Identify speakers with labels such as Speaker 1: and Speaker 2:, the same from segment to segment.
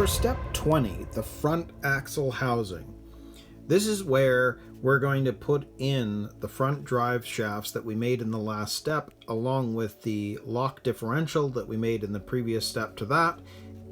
Speaker 1: For step 20, the front axle housing, this is where we're going to put in the front drive shafts that we made in the last step, along with the lock differential that we made in the previous step to that,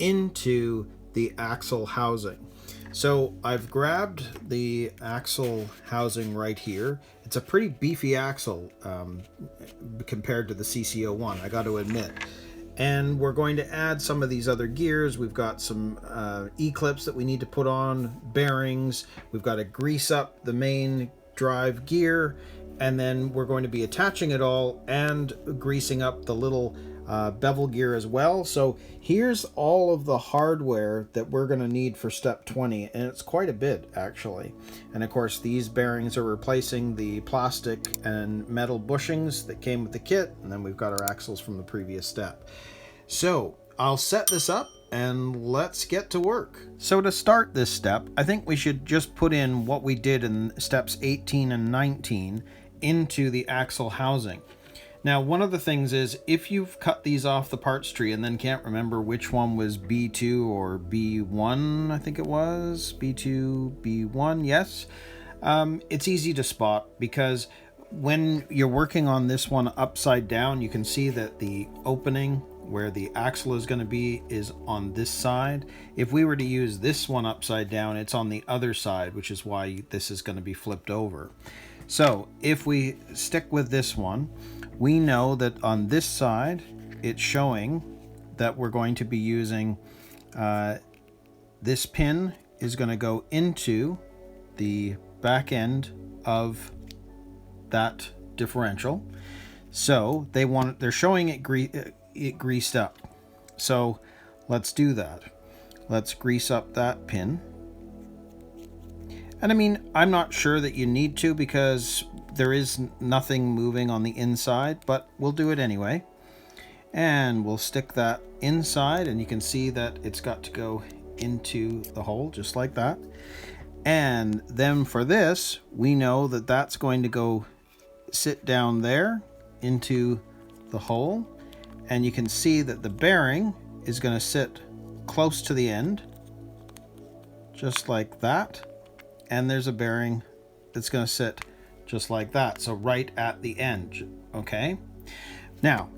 Speaker 1: into the axle housing. So I've grabbed the axle housing right here. It's a pretty beefy axle compared to the CC01, I got to admit. And we're going to add some of these other gears. We've got some E-clips that we need to put on, bearings. We've got to grease up the main drive gear, and then we're going to be attaching it all and greasing up the little bevel gear as well. So here's all of the hardware that we're going to need for step 20, and it's quite a bit actually. And of course these bearings are replacing the plastic and metal bushings that came with the kit, and then we've got our axles from the previous step. So I'll set this up and let's get to work. So to start this step, I think we should just put in what we did in steps 18 and 19 into the axle housing. Now, one of the things is, if you've cut these off the parts tree and then can't remember which one was B2 or B1, I think it was, B2, B1, yes, it's easy to spot, because when you're working on this one upside down, you can see that the opening where the axle is going to be is on this side. If we were to use this one upside down, it's on the other side, which is why this is going to be flipped over. So if we stick with this one, we know that on this side, it's showing that we're going to be using this pin is going to go into the back end of that differential. So they're showing it greased up. So let's do that. Let's grease up that pin. And I mean, I'm not sure that you need to, because there is nothing moving on the inside, but we'll do it anyway. And we'll stick that inside, and you can see that it's got to go into the hole just like that. And then for this, we know that that's going to go sit down there into the hole. And you can see that the bearing is going to sit close to the end, just like that. And there's a bearing that's going to sit just like that, so right at the end. Okay, now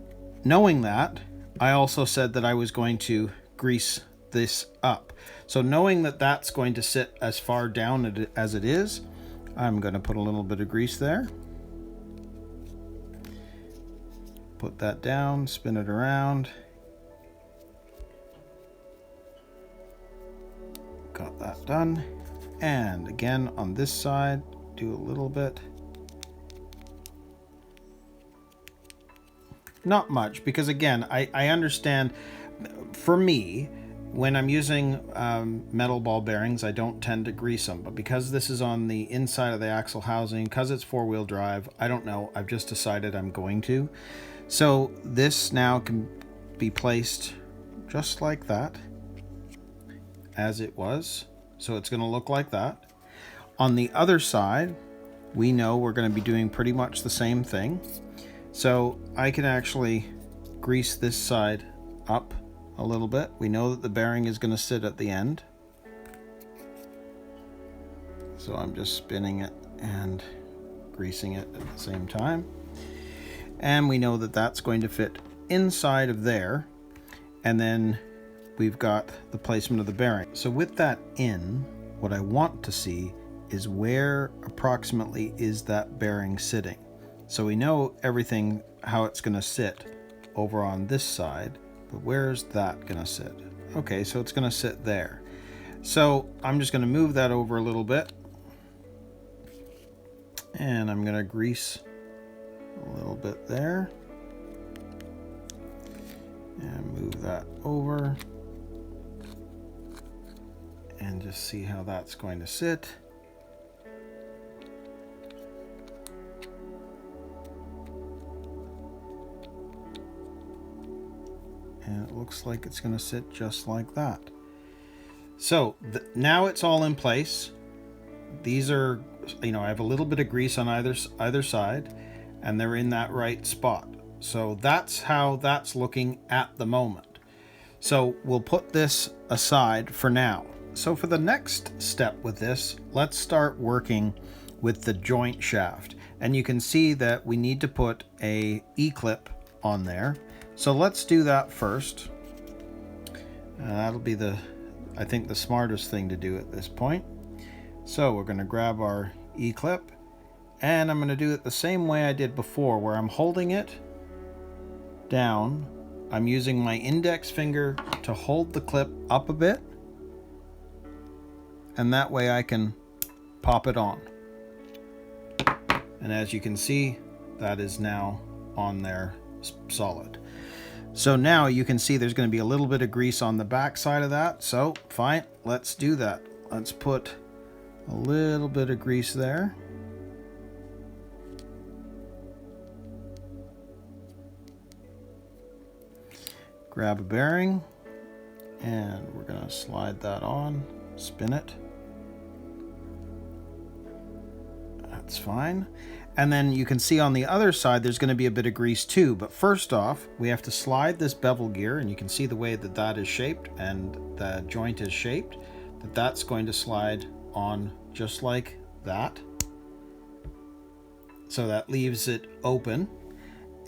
Speaker 1: knowing that, I also said that I was going to grease this up. So knowing that that's going to sit as far down as it is, I'm going to put a little bit of grease there, put that down, spin it around, got that done. And again on this side, do a little bit. Not much, because again, I understand, for me, when I'm using metal ball bearings, I don't tend to grease them. But because this is on the inside of the axle housing, because it's four-wheel drive, I don't know, I've just decided I'm going to. So this now can be placed just like that, as it was. So it's going to look like that. On the other side, we know we're going to be doing pretty much the same thing. So I can actually grease this side up a little bit. We know that the bearing is going to sit at the end. So I'm just spinning it and greasing it at the same time. And we know that that's going to fit inside of there. And then we've got the placement of the bearing. So with that in, what I want to see is where approximately is that bearing sitting. So we know everything, how it's going to sit over on this side, but where's that going to sit? Okay, so it's going to sit there. So I'm just going to move that over a little bit, and I'm going to grease a little bit there, and move that over, and just see how that's going to sit. And it looks like it's going to sit just like that. So now it's all in place. These are, I have a little bit of grease on either side, and they're in that right spot. So that's how that's looking at the moment. So we'll put this aside for now. So for the next step with this, let's start working with the joint shaft. And you can see that we need to put a E-clip on there. So let's do that first. That'll be I think the smartest thing to do at this point. So we're going to grab our E-clip, and I'm going to do it the same way I did before, where I'm holding it down. I'm using my index finger to hold the clip up a bit, and that way I can pop it on. And as you can see, that is now on there solid. So now you can see there's going to be a little bit of grease on the back side of that. So fine, let's do that. Let's put a little bit of grease there. Grab a bearing, and we're going to slide that on, spin it. That's fine. And then you can see on the other side there's going to be a bit of grease too. But first off, we have to slide this bevel gear, and you can see the way that that is shaped and the joint is shaped, that's going to slide on just like that. So that leaves it open.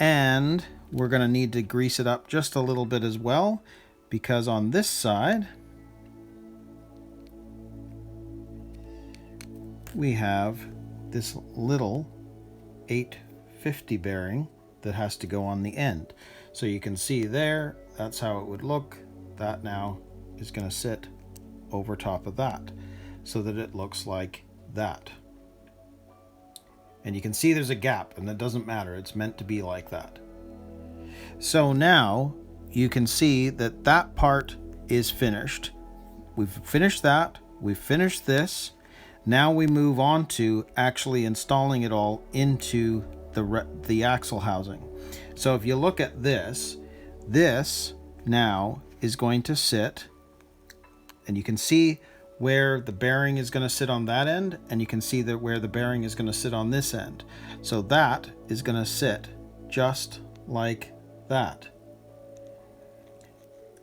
Speaker 1: And we're going to need to grease it up just a little bit as well, because on this side we have this little 850 bearing that has to go on the end. So you can see there, that's how it would look. That now is going to sit over top of that so that it looks like that. And you can see there's a gap, and that doesn't matter. It's meant to be like that. So now you can see that that part is finished. We've finished that. We've finished this. Now we move on to actually installing it all into the axle housing. So if you look at this, this now is going to sit, and you can see where the bearing is going to sit on that end, and you can see that where the bearing is going to sit on this end. So that is going to sit just like that.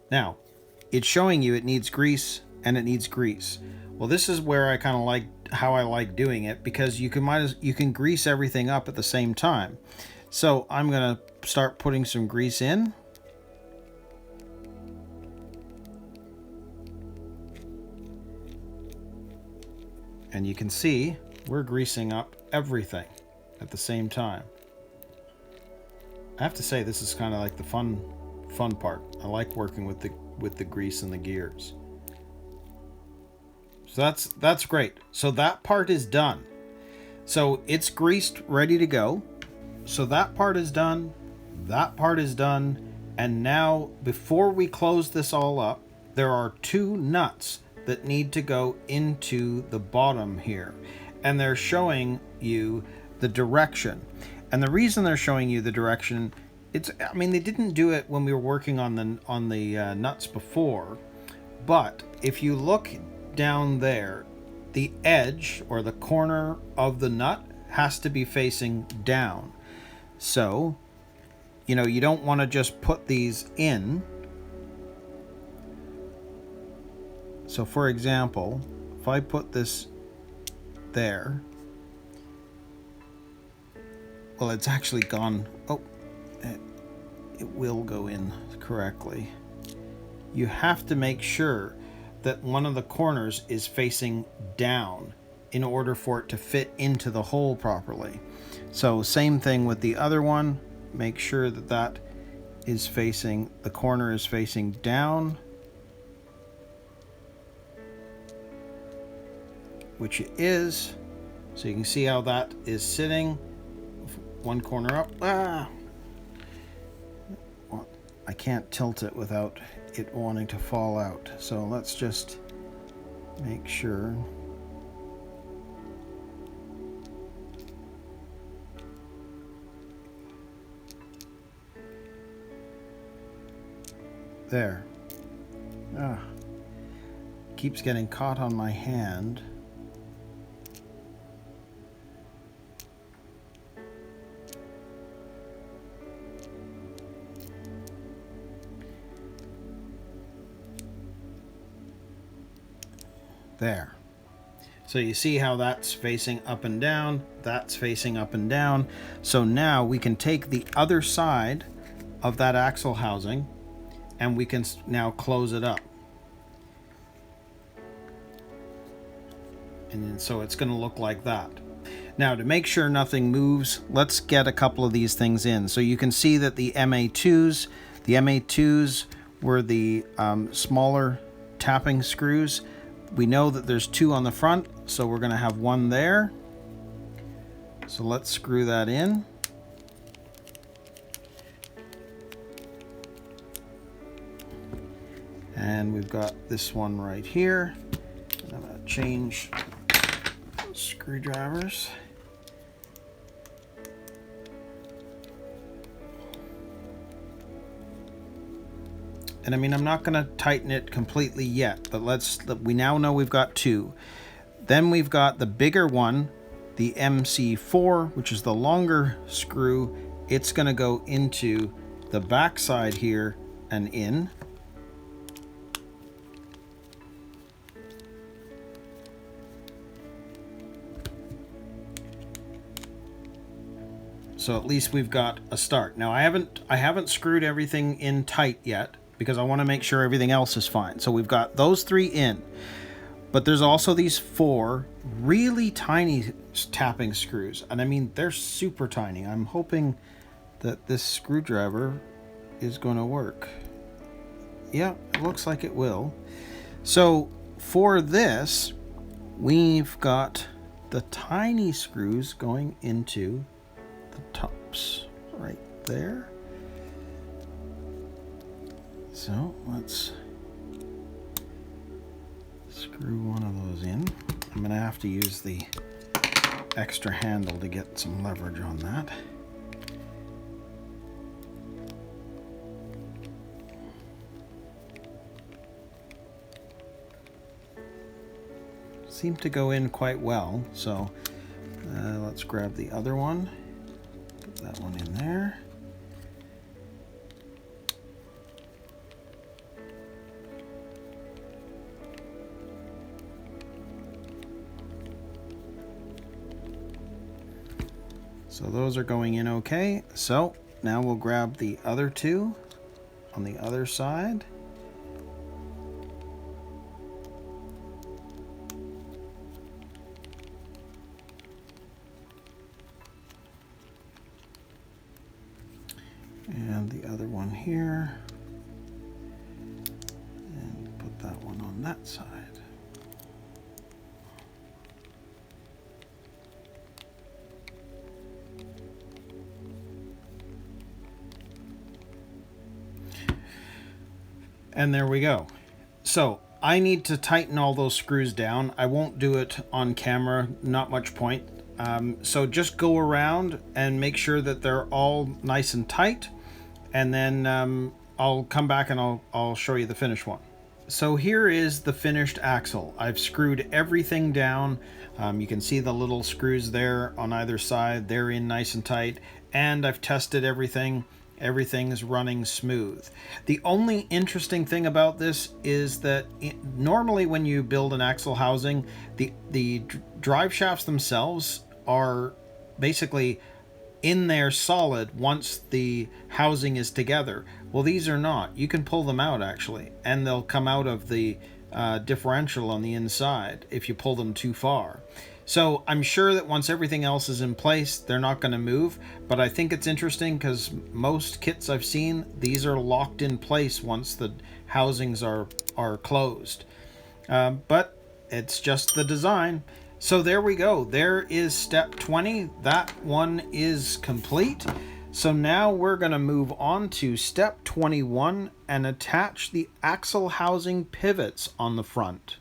Speaker 1: Now, it's showing you it needs grease and it needs grease. Well, this is where I kind of like how I like doing it, because you can grease everything up at the same time. So I'm going to start putting some grease in. And you can see we're greasing up everything at the same time. I have to say, this is kind of like the fun part. I like working with the grease and the gears. So that's great. So that part is done. So it's greased, ready to go. So that part is done. That part is done. And now, before we close this all up, there are two nuts that need to go into the bottom here. And they're showing you the direction. And the reason they're showing you the direction, I mean, they didn't do it when we were working on the nuts before. But if you look down there, the edge or the corner of the nut has to be facing down. So, you don't want to just put these in. So for example, if I put this there, well, it's actually gone. Oh, it will go in correctly. You have to make sure that one of the corners is facing down in order for it to fit into the hole properly. So same thing with the other one. Make sure that that is facing, the corner is facing down, which it is. So you can see how that is sitting. One corner up. Well, I can't tilt it without it wanting to fall out. So let's just make sure. There. Keeps getting caught on my hand. There. So you see how that's facing up and down, that's facing up and down. So now we can take the other side of that axle housing and we can now close it up. And then, so it's going to look like that. Now, to make sure nothing moves, let's get a couple of these things in. So you can see that the MA2s were the smaller tapping screws. We know that there's 2 on the front, so we're going to have 1 there. So let's screw that in. And we've got this one right here. I'm going to change screwdrivers. And I mean, I'm not going to tighten it completely yet, but we now know we've got 2. Then we've got the bigger one, the MC4, which is the longer screw. It's going to go into the back side here and in. So at least we've got a start. Now I haven't screwed everything in tight yet, because I want to make sure everything else is fine. So we've got those 3 in, but there's also these 4 really tiny tapping screws, and I mean, they're super tiny. I'm hoping that this screwdriver is going to work. Yeah, it looks like it will. So for this, we've got the tiny screws going into the tops right there. So let's screw one of those in. I'm going to have to use the extra handle to get some leverage on that. Seem to go in quite well, so let's grab the other one. Put that one in there. So those are going in okay. So now we'll grab the other 2 on the other side. And the other one here. And put that one on that side. And there we go. So I need to tighten all those screws down. I won't do it on camera, not much point. So just go around and make sure that they're all nice and tight, and then I'll come back and I'll show you the finished one. So here is the finished axle. I've screwed everything down. You can see the little screws there on either side. They're in nice and tight, and I've tested everything. Everything's running smooth. The only interesting thing about this is that normally when you build an axle housing, the drive shafts themselves are basically in there solid once the housing is together. Well, these are not. You can pull them out actually, and they'll come out of the differential on the inside if you pull them too far. So I'm sure that once everything else is in place, they're not going to move, but I think it's interesting because most kits I've seen, these are locked in place once the housings are closed. But it's just the design. So there we go. There is step 20. That one is complete. So now we're going to move on to step 21 and attach the axle housing pivots on the front.